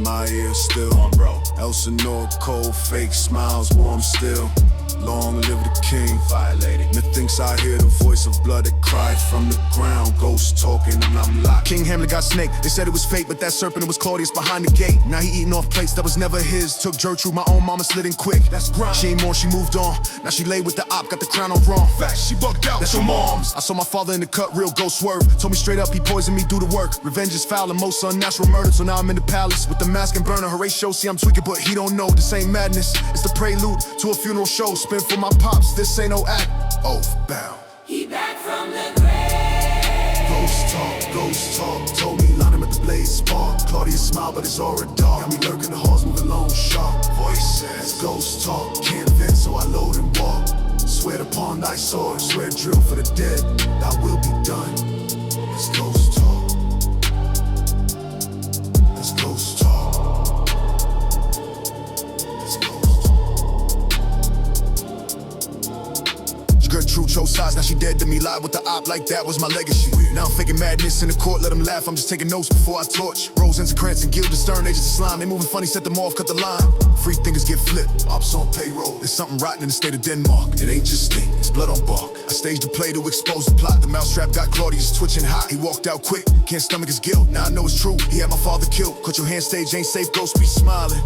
my ear still. Elsinore, cold, fake smiles, warm still. Long live the king. Methinks I hear the voice of blood that cried from the ground. Ghosts talking and I'm locked. King Hamlet got snaked. They said it was fate, but that serpent, it was Claudius behind the gate. Now he eating off plates that was never his. Took Gertrude, my own mama, slid in quick. That's grind. She ain't more, she moved on. Now she lay with the op, got the crown on wrong. Facts, she bugged out. That's your mom's. I saw my father in the cut, real ghost swerve. Told me straight up he poisoned me, do the work. Revenge is foul and most unnatural murder. So now I'm in the palace with the mask and burner. Horatio, see I'm tweaking, but he don't know. This ain't madness, it's the prelude to a funeral show. Spin for my pops, this ain't no act. Oath bound. He back from the grave. Ghost talk, told me line him at the blaze spark. Claudius smile, but it's aura dark. Got me lurking the halls, moving long, sharp. Voices, ghost talk, can't vent, so I load and walk. Swear upon thy sword, swear drill for the dead. Thy will be done. It's ghost talk. It's ghost talk. It's ghost talk. Gertrude chose sides, now she dead to me. Lied with the op like that was my legacy. Now I'm faking madness in the court, let them laugh. I'm just taking notes before I torch. Rosencrantz and Gilded Stern, agents of slime. They moving funny, set them off, cut the line. Free thinkers get flipped, ops on payroll. There's something rotten in the state of Denmark. It ain't just stink, it's blood on bark. I staged a play to expose the plot. The mousetrap got Claudius twitching hot. He walked out quick, can't stomach his guilt. Now I know it's true, he had my father killed. Cut your hand stage, ain't safe, ghosts be smiling.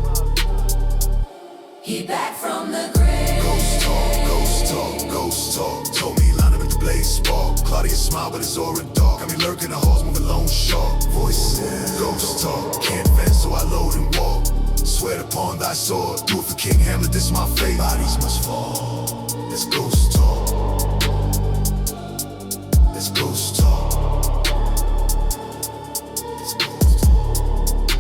He back from the grave. Ghost talk, ghost talk, ghost talk. Told me line up at the blaze spark. Claudius smile, but it's aura dark. Got me lurking the halls, moving lone sharp. Voices, ghost talk, can't vent, so I load and walk. Swear upon thy sword, do it for King Hamlet, this my fate. Bodies must fall, it's ghost talk. It's ghost talk. It's ghost talk.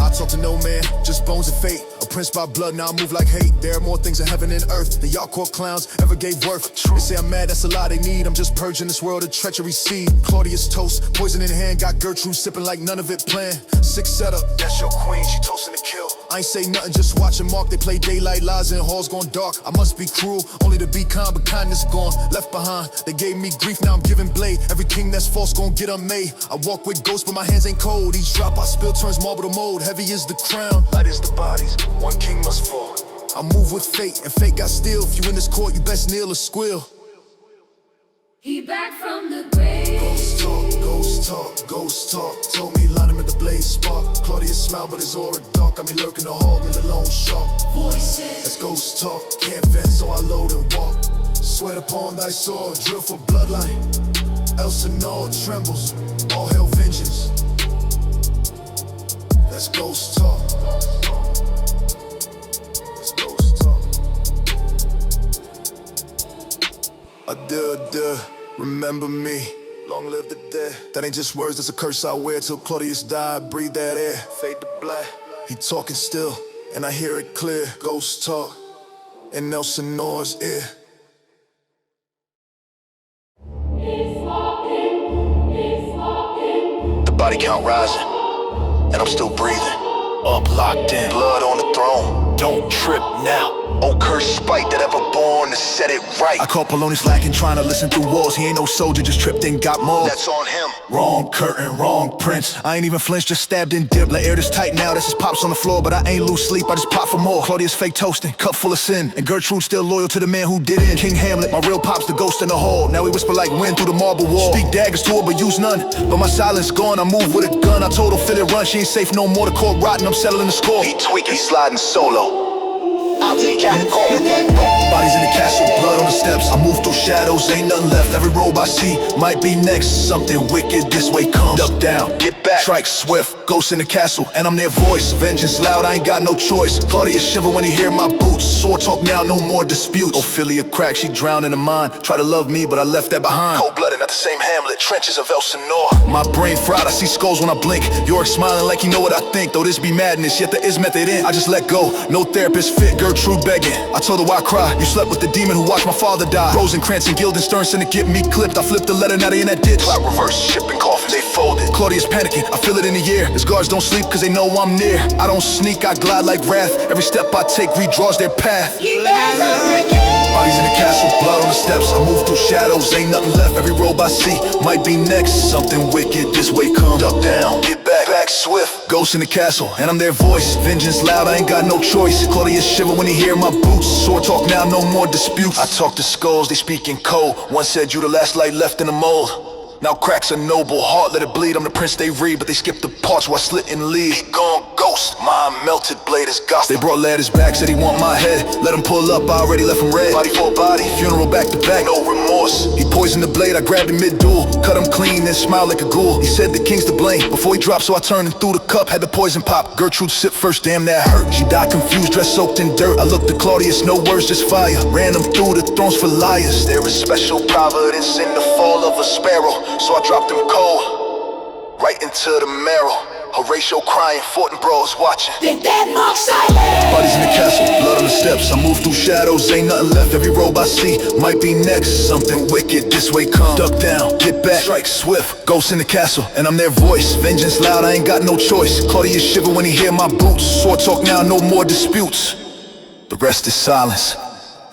I talk to no man, just bones and fate. A prince by blood, now I move like hate. There are more things in heaven and earth than y'all court clowns ever gave worth. They say I'm mad, that's a lie they need. I'm just purging this world of treachery seed. Claudius toast, poison in hand, got Gertrude sipping like none of it planned. Sick setup, that's your queen, she toasting to kill. I ain't say nothing, just watch and mark. They play daylight lies and halls gone dark. I must be cruel, only to be kind, but kindness gone, left behind. They gave me grief, now I'm giving blade. Every king that's false gon' get unmade. I walk with ghosts, but my hands ain't cold. Each drop I spill turns marble to mold. Heavy is the crown, light is the bodies. One king must fall. I move with fate, and fate got steel. If you in this court, you best kneel or squeal. He back from the grave. Ghost talk, ghost talk, ghost talk. Told me line him at the blaze spark. Claudius smile, but it's aura dark. Got me lurking the hall with a lone sharp. Voices, That's ghost talk, can't vent, so I load and walk. Sweat upon thy sword, drill for bloodline. Elsinore trembles, all hell vengeance. That's ghost talk. That's ghost talk. Remember me. Long live the dead. That ain't just words, that's a curse I wear. Till Claudius died, breathe that air. Fade to black. He talking still, and I hear it clear. Ghost talk in Elsinore's ear. The body count rising, and I'm still breathing. Up, locked in, blood on the throne. Don't trip now. Oh, cursed spite that ever born to set it right. I caught Polonius lacking, trying to listen through walls. He ain't no soldier, just tripped and got mauled. That's on him. Wrong curtain, wrong prince. I ain't even flinched, just stabbed and dipped. Let air this tight now, that's his pops on the floor. But I ain't lose sleep, I just pop for more. Claudius fake toasting, cup full of sin. And Gertrude still loyal to the man who did it. King Hamlet, my real pops, the ghost in the hall. Now we whisper like wind through the marble wall. Speak daggers to her, but use none. But my silence gone, I move with a gun. I told her, feel it run, she ain't safe no more. The court rotten, I'm settling the score. He tweaking, sliding solo. I'll take out the bodies in the castle, blood on the steps. I move through shadows, ain't nothing left. Every robe I see might be next. Something wicked this way comes. Duck down, get back, strike swift. Ghost in the castle, and I'm their voice. Vengeance loud, I ain't got no choice. Claudius shiver when he hear my boots. Sword talk now, no more disputes. Ophelia crack, she drowned in the mine. Try to love me, but I left that behind. Cold-blooded, not the same Hamlet. Trenches of Elsinore. My brain fried, I see skulls when I blink. York smiling like you know what I think. Though this be madness, yet there is method in. I just let go, no therapist fit. Gertrude begging, I told her why cry. You slept with the demon who watched my father die. Rosencrantz and Guildenstern sent to get me clipped. I flipped the letter, now they in that ditch. Cloud reverse, shipping coffins, they folded. Claudius panicking, I feel it in the air. His guards don't sleep cause they know I'm near. I don't sneak, I glide like wrath. Every step I take redraws their path. Bodies in the castle, blood on the steps. I move through shadows, ain't nothing left. Every robe I see might be next. Something wicked this way comes. Duck down, get back, back, ghosts in the castle, and I'm their voice. Vengeance loud, I ain't got no choice. Claudius shiver when he hear my boots. Sword talk now, no more disputes. I talk to skulls, they speak in code. One said you the last light left in the mold. Now cracks a noble heart, let it bleed. I'm the prince they read, but they skip the parts where I slit and lead. He gone ghost, my melted blade is Gothic. They brought ladders back, said he want my head. Let him pull up, I already left him red. Body for body, funeral back to back, no remorse. He poisoned the blade, I grabbed him mid-duel. Cut him clean, then smiled like a ghoul. He said the king's to blame, before he dropped, so I turned and threw the cup. Had the poison pop, Gertrude sip first, damn that hurt. She died confused, dressed soaked in dirt. I looked at Claudius, no words, just fire. Ran him through the thrones for liars. There is special providence in the fall of a sparrow, so I dropped him cold, right into the marrow. Horatio crying, Fortinbras watching. The dead mark silent. Bodies in the castle, blood on the steps. I move through shadows, ain't nothing left. Every robe I see might be next. Something wicked, this way come. Duck down, get back, strike swift. Ghosts in the castle, and I'm their voice. Vengeance loud, I ain't got no choice. Claudius shiver when he hear my boots. Sword talk now, no more disputes. The rest is silence,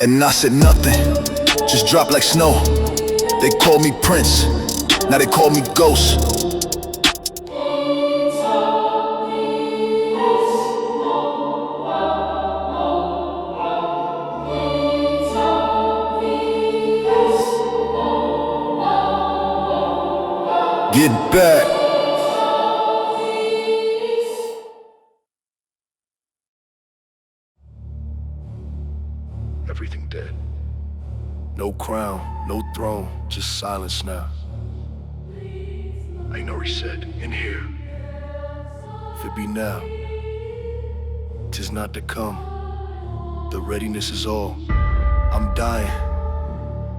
and I said nothing. Just dropped like snow. They called me prince, now they call me ghost. Get back. Everything dead. No crown, no throne, just silence now. I know he said, in here. If it be now, 'tis not to come. The readiness is all. I'm dying.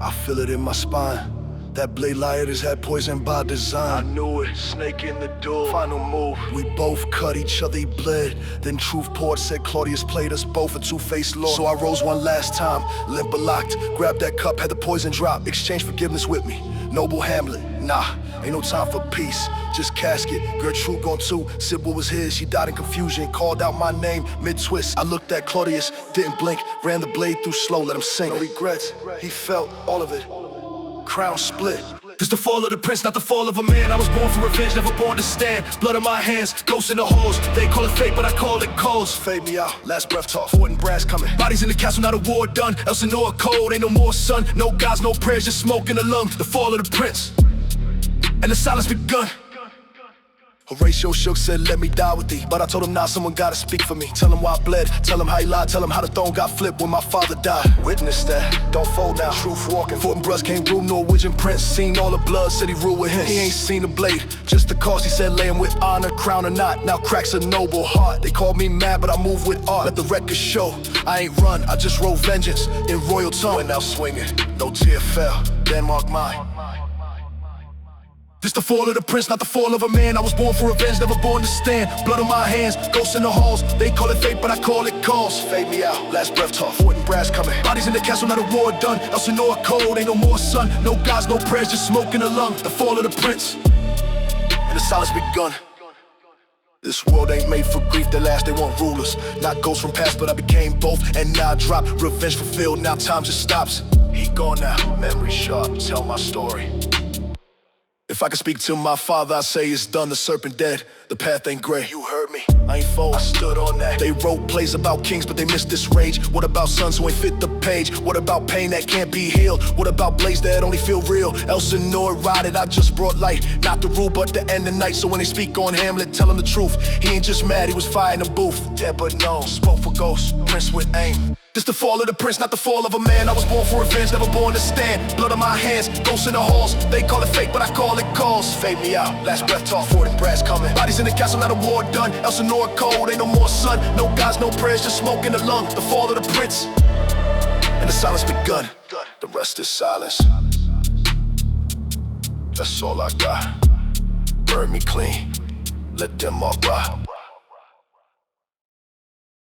I feel it in my spine. That blade liars had poison by design. I knew it, snake in the door. Final move, we both cut each other, he bled. Then truth poured, said Claudius played us both a two-faced lord. So I rose one last time, limp but locked. Grabbed that cup, had the poison drop. Exchange forgiveness with me, noble Hamlet. Nah, ain't no time for peace, just casket. Gertrude gone too, Sybil was his. She died in confusion, called out my name mid-twist. I looked at Claudius, didn't blink. Ran the blade through slow, let him sink. No regrets, he felt all of it. Crown split. This the fall of the prince, not the fall of a man. I was born for revenge, never born to stand. Blood in my hands, ghosts in the halls. They call it fate, but I call it calls. Fade me out, last breath talk. Fortinbras coming. Bodies in the castle, not a war done. Elsinore cold, ain't no more sun. No gods, no prayers, just smoke in the lungs. The fall of the prince, and the silence begun. Horatio shook, said, let me die with thee. But I told him, nah, someone gotta speak for me. Tell him why I bled, tell him how he lied. Tell him how the throne got flipped when my father died. Witness that, don't fold now, truth walking. Fortinbras came through, Norwegian prince. Seen all the blood, said he ruled with him. He ain't seen the blade, just the cause. He said, lay him with honor, crown or not. Now cracks a noble heart. They called me mad, but I move with art. Let the record show, I ain't run, I just wrote vengeance in royal tongue. Went out swinging, no tear fell, Denmark mine. This the fall of the prince, not the fall of a man. I was born for revenge, never born to stand. Blood on my hands, ghosts in the halls. They call it fate, but I call it calls. Fade me out, last breath talk. Fortinbras coming. Bodies in the castle, not a war done. Elsinore cold, ain't no more sun. No gods, no prayers, just smoke in the lung. The fall of the prince, and the silence begun. This world ain't made for grief, the last they want rulers. Not ghosts from past, but I became both. And now I drop, revenge fulfilled, now time just stops. He gone now, memory sharp, tell my story. If I could speak to my father, I'd say it's done, the serpent dead. The path ain't gray, you heard me, I ain't fold, I stood on that. They wrote plays about kings, but they missed this rage. What about sons who ain't fit the page? What about pain that can't be healed? What about blades that only feel real? Elsinore rotted, I just brought light. Not the rule, but the end of night. So when they speak on Hamlet, tell them the truth. He ain't just mad, he was fire in the booth. Dead but known, spoke for ghosts, prince with aim. This the fall of the prince, not the fall of a man. I was born for revenge, never born to stand. Blood on my hands, ghosts in the halls. They call it fate, but I call it calls. Fade me out, last breath talk. Fortinbras coming. Bodies in the castle, not a war done. Elsinore cold, ain't no more sun. No gods, no prayers, just smoke in the lung. The fall of the prince, and the silence begun. The rest is silence. That's all I got. Burn me clean, let them all rot.